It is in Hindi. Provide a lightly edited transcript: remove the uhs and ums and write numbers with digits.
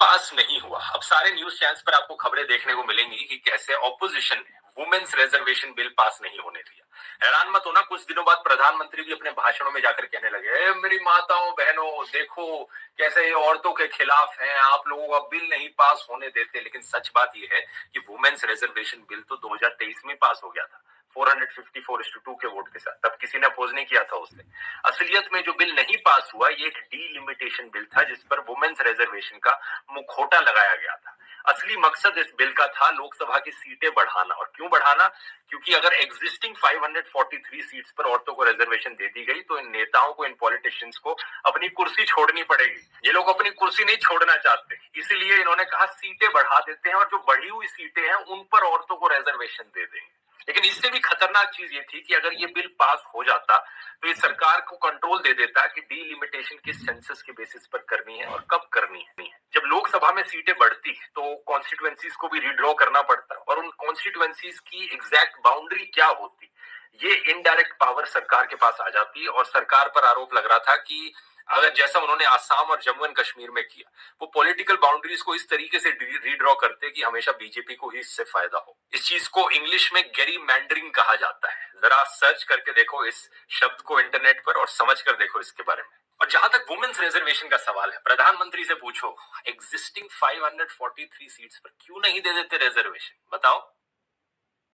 पास नहीं हुआ। अब सारे न्यूज चैनल्स पर आपको खबरें देखने को मिलेंगी कि कैसे ऑपोजिशन ने वुमेन्स रिजर्वेशन बिल पास नहीं होने दिया। हैरान मत होना, कुछ दिनों बाद प्रधानमंत्री भी अपने भाषणों में जाकर कहने लगे, मेरी माताओं बहनों देखो कैसे ये औरतों के खिलाफ हैं, आप लोगों का बिल नहीं पास होने देते। लेकिन सच बात यह है कि वुमेन्स रिजर्वेशन बिल तो 2023 में पास हो गया था 454:2 के वोट के साथ। तब किसी ने अपोज नहीं किया था उससे। असलियत में जो बिल नहीं पास हुआ ये एक डीलिमिटेशन बिल था जिस पर वुमेन्स रिजर्वेशन का मुखौटा लगाया गया था। असली मकसद इस बिल का था लोकसभा की सीटें बढ़ाना। और क्यों बढ़ाना? क्योंकि अगर एग्जिस्टिंग 543 सीट्स पर औरतों को रिजर्वेशन दे दी गई तो इन नेताओं को, इन पॉलिटिशियंस को अपनी कुर्सी छोड़नी पड़ेगी। ये लोग अपनी कुर्सी नहीं छोड़ना चाहते, इसीलिए इन्होंने कहा सीटें बढ़ा देते हैं और जो बढ़ी हुई सीटें हैं उन पर औरतों को रिजर्वेशन दे देंगे। लेकिन इससे भी खतरनाक चीज ये थी कि अगर ये बिल पास हो जाता तो ये सरकार को कंट्रोल दे देता कि डीलिमिटेशन किस सेंसस के बेसिस पर करनी है और कब करनी है। जब लोकसभा में सीटें बढ़ती तो कॉन्स्टिट्यूएंसीज को भी रीड्रॉ करना पड़ता और उन कॉन्स्टिट्यूएंसीज की एग्जैक्ट बाउंड्री क्या होती, ये इनडायरेक्ट पावर सरकार के पास आ जाती। और सरकार पर आरोप लग रहा था कि अगर जैसा उन्होंने आसाम और जम्मू एंड कश्मीर में किया, वो पॉलिटिकल बाउंड्रीज को इस तरीके से रीड्रॉ करते कि हमेशा बीजेपी को ही इससे फायदा हो। इस चीज को इंग्लिश में गेरीमैंडरिंग कहा जाता है। जरा सर्च करके देखो इस शब्द को इंटरनेट पर और समझ कर देखो इसके बारे में। और जहां तक वुमेन्स रिजर्वेशन का सवाल है, प्रधानमंत्री से पूछो एग्जिस्टिंग 543 सीट्स पर क्यों नहीं दे देते रिजर्वेशन, बताओ।